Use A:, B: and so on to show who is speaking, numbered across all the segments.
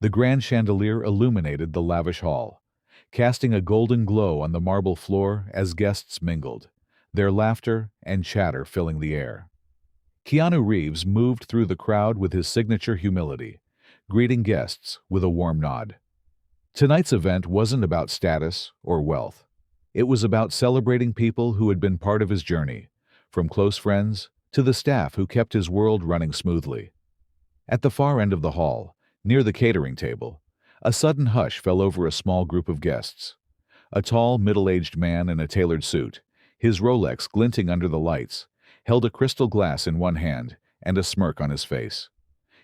A: The grand chandelier illuminated the lavish hall, casting a golden glow on the marble floor as guests mingled, their laughter and chatter filling the air. Keanu Reeves moved through the crowd with his signature humility, greeting guests with a warm nod. Tonight's event wasn't about status or wealth. It was about celebrating people who had been part of his journey, from close friends to the staff who kept his world running smoothly. At the far end of the hall, near the catering table, a sudden hush fell over a small group of guests. A tall, middle-aged man in a tailored suit, his Rolex glinting under the lights, held a crystal glass in one hand and a smirk on his face.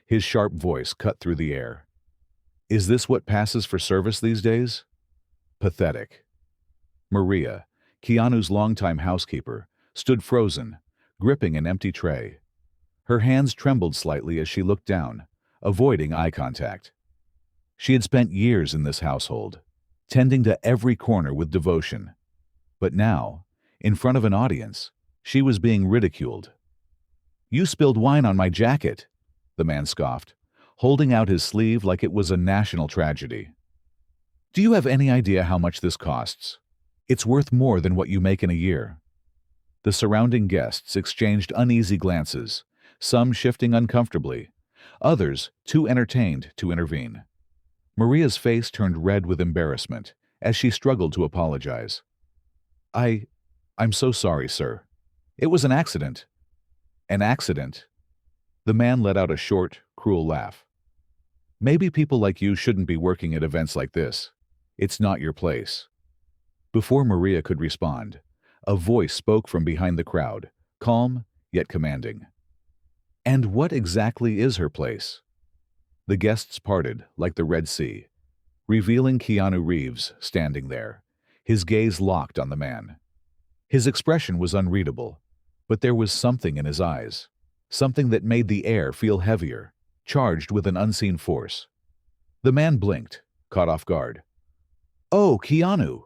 A: His sharp voice cut through the air. "Is this what passes for service these days? Pathetic." Maria, Keanu's longtime housekeeper, stood frozen, gripping an empty tray. Her hands trembled slightly as she looked down, avoiding eye contact. She had spent years in this household, tending to every corner with devotion. But now, in front of an audience, she was being ridiculed. "You spilled wine on my jacket," the man scoffed, holding out his sleeve like it was a national tragedy. "Do you have any idea how much this costs? It's worth more than what you make in a year." The surrounding guests exchanged uneasy glances, some shifting uncomfortably, others too entertained to intervene. Maria's face turned red with embarrassment as she struggled to apologize. I'm so sorry, sir. It was an accident." "An accident?" The man let out a short, cruel laugh. "Maybe people like you shouldn't be working at events like this. It's not your place." Before Maria could respond, a voice spoke from behind the crowd, calm yet commanding. "And what exactly is her place?" The guests parted like the Red Sea, revealing Keanu Reeves standing there, his gaze locked on the man. His expression was unreadable, but there was something in his eyes, something that made the air feel heavier, charged with an unseen force. The man blinked, caught off guard. "Oh, Keanu!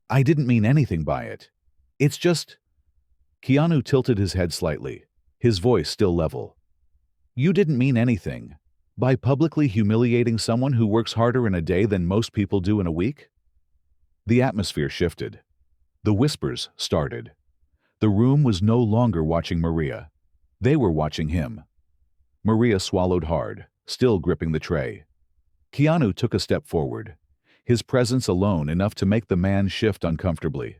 A: I didn't mean anything by it. It's just—" Keanu tilted his head slightly, his voice still level. "You didn't mean anything by publicly humiliating someone who works harder in a day than most people do in a week?" The atmosphere shifted. The whispers started. The room was no longer watching Maria. They were watching him. Maria swallowed hard, still gripping the tray. Keanu took a step forward, his presence alone enough to make the man shift uncomfortably.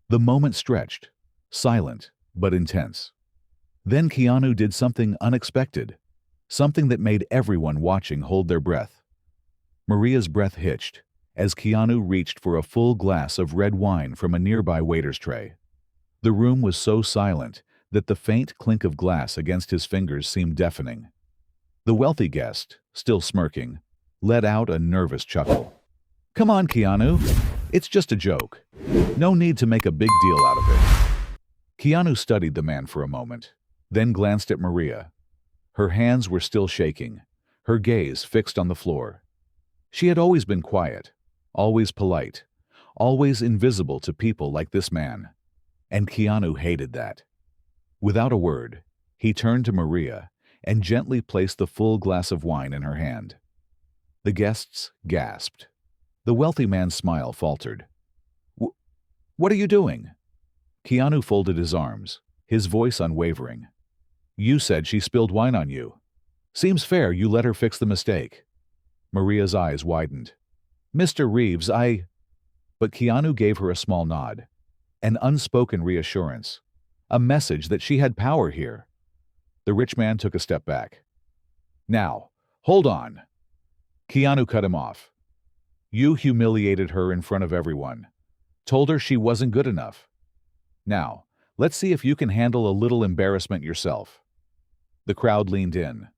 A: The moment stretched, silent but intense. Then Keanu did something unexpected, something that made everyone watching hold their breath. Maria's breath hitched as Keanu reached for a full glass of red wine from a nearby waiter's tray. The room was so silent that the faint clink of glass against his fingers seemed deafening. The wealthy guest, still smirking, let out a nervous chuckle. "Come on, Keanu. It's just a joke. No need to make a big deal out of it." Keanu studied the man for a moment, then glanced at Maria. Her hands were still shaking, her gaze fixed on the floor. She had always been quiet, always polite, always invisible to people like this man. And Keanu hated that. Without a word, he turned to Maria and gently placed the full glass of wine in her hand. The guests gasped. The wealthy man's smile faltered. What are you doing?" Keanu folded his arms, his voice unwavering. "You said she spilled wine on you. Seems fair you let her fix the mistake." Maria's eyes widened. "Mr. Reeves, But Keanu gave her a small nod, an unspoken reassurance, a message that she had power here. The rich man took a step back. "Now, hold on." Keanu cut him off. "You humiliated her in front of everyone, told her she wasn't good enough. Now, let's see if you can handle a little embarrassment yourself." The crowd leaned in.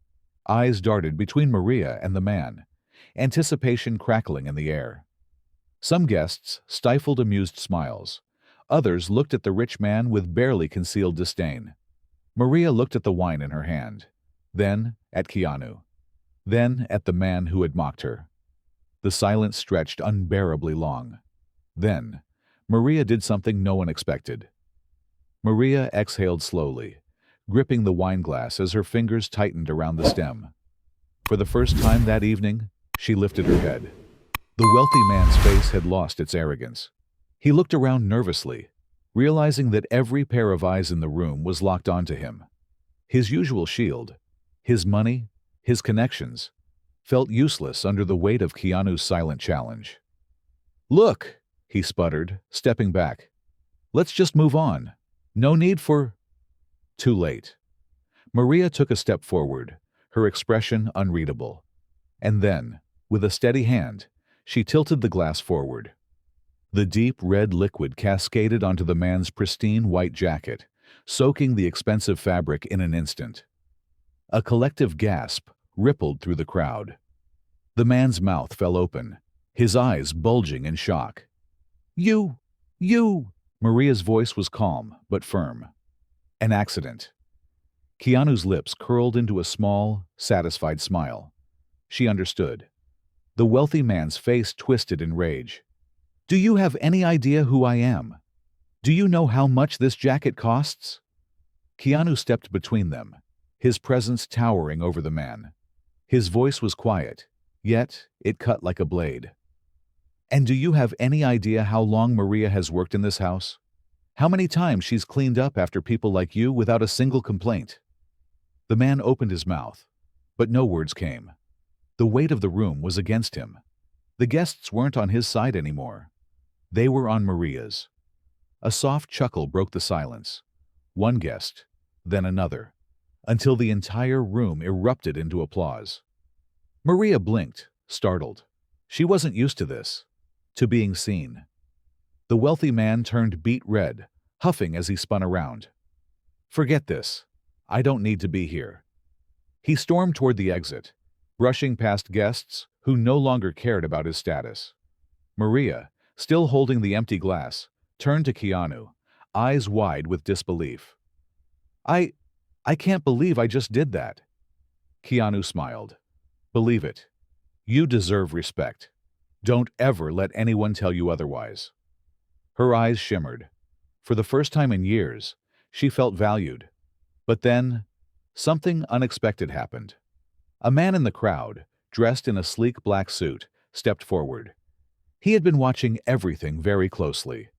A: Eyes darted between Maria and the man, anticipation crackling in the air. Some guests stifled amused smiles. Others looked at the rich man with barely concealed disdain. Maria looked at the wine in her hand, then at Keanu, then at the man who had mocked her. The silence stretched unbearably long. Then, Maria did something no one expected. Maria exhaled slowly, gripping the wine glass as her fingers tightened around the stem. For the first time that evening, She lifted her head. The wealthy man's face had lost its arrogance. He looked around nervously, realizing that every pair of eyes in the room was locked onto him. His usual shield, his money, his connections, felt useless under the weight of Keanu's silent challenge. "Look," he sputtered, stepping back. "Let's just move on. No need for—" Too late. Maria took a step forward, her expression unreadable. And then, with a steady hand, she tilted the glass forward. The deep red liquid cascaded onto the man's pristine white jacket, soaking the expensive fabric in an instant. A collective gasp rippled through the crowd. The man's mouth fell open, his eyes bulging in shock. You! Maria's voice was calm but firm. An accident. Keanu's lips curled into a small, satisfied smile. She understood. The wealthy man's face twisted in rage. "Do you have any idea who I am? Do you know how much this jacket costs?" Keanu stepped between them, his presence towering over the man. His voice was quiet, yet it cut like a blade. "And do you have any idea how long Maria has worked in this house? How many times she's cleaned up after people like you without a single complaint?" The man opened his mouth, but no words came. The weight of the room was against him. The guests weren't on his side anymore. They were on Maria's. A soft chuckle broke the silence. One guest, then another, until the entire room erupted into applause. Maria blinked, startled. She wasn't used to this, to being seen. The wealthy man turned beet red, huffing as he spun around. "Forget this. I don't need to be here." He stormed toward the exit, brushing past guests who no longer cared about his status. Maria, still holding the empty glass, turned to Keanu, eyes wide with disbelief. I can't believe I just did that." Keanu smiled. "Believe it. You deserve respect. Don't ever let anyone tell you otherwise." Her eyes shimmered. For the first time in years, she felt valued. But then, something unexpected happened. A man in the crowd, dressed in a sleek black suit, stepped forward. He had been watching everything very closely,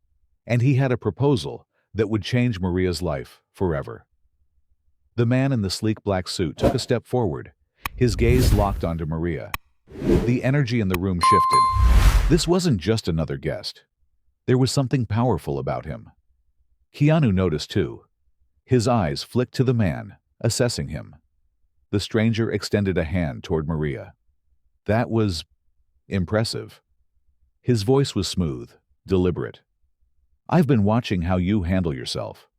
A: and he had a proposal that would change Maria's life forever. The man in the sleek black suit took a step forward, his gaze locked onto Maria. The energy in the room shifted. This wasn't just another guest. There was something powerful about him. Keanu noticed too. His eyes flicked to the man, assessing him. The stranger extended a hand toward Maria. That was impressive. His voice was smooth, deliberate. "I've been watching how you handle yourself.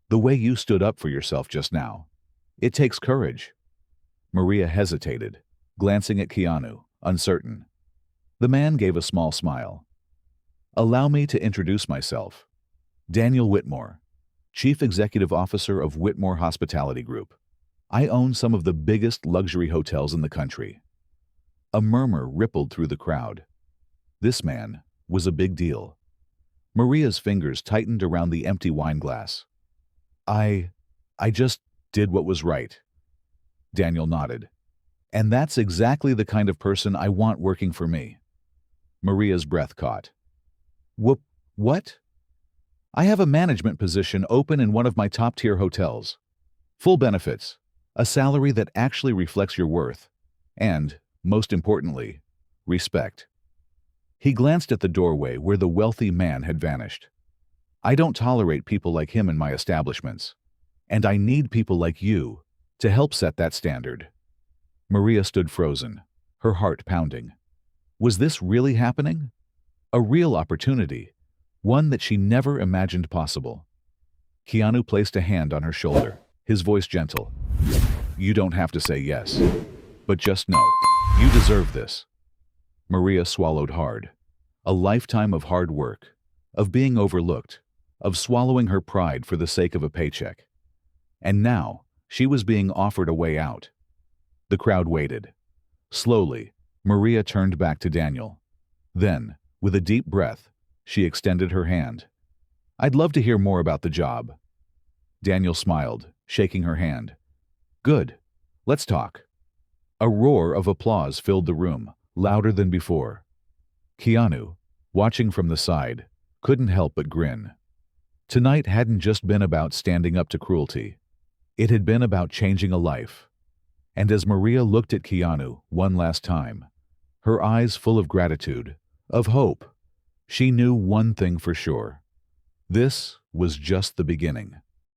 A: The way you stood up for yourself just now. It takes courage." Maria hesitated, glancing at Keanu, uncertain. The man gave a small smile. "Allow me to introduce myself. Daniel Whitmore, Chief Executive Officer of Whitmore Hospitality Group. I own some of the biggest luxury hotels in the country." A murmur rippled through the crowd. This man was a big deal. Maria's fingers tightened around the empty wine glass. I just did what was right." Daniel nodded. "And that's exactly the kind of person I want working for me." Maria's breath caught. What? "I have a management position open in one of my top-tier hotels. Full benefits, a salary that actually reflects your worth, and, most importantly, respect." He glanced at the doorway where the wealthy man had vanished. "I don't tolerate people like him in my establishments, and I need people like you to help set that standard." Maria stood frozen, her heart pounding. Was this really happening? A real opportunity, one that she never imagined possible. Keanu placed a hand on her shoulder, his voice gentle. "You don't have to say yes, but just know, you deserve this." Maria swallowed hard. A lifetime of hard work, of being overlooked, of swallowing her pride for the sake of a paycheck. And now, she was being offered a way out. The crowd waited. Slowly, Maria turned back to Daniel. Then, with a deep breath, she extended her hand. "I'd love to hear more about the job." Daniel smiled, shaking her hand. "Good. Let's talk." A roar of applause filled the room, louder than before. Keanu, watching from the side, couldn't help but grin. Tonight hadn't just been about standing up to cruelty. It had been about changing a life. And as Maria looked at Keanu one last time, her eyes full of gratitude, of hope, she knew one thing for sure. This was just the beginning.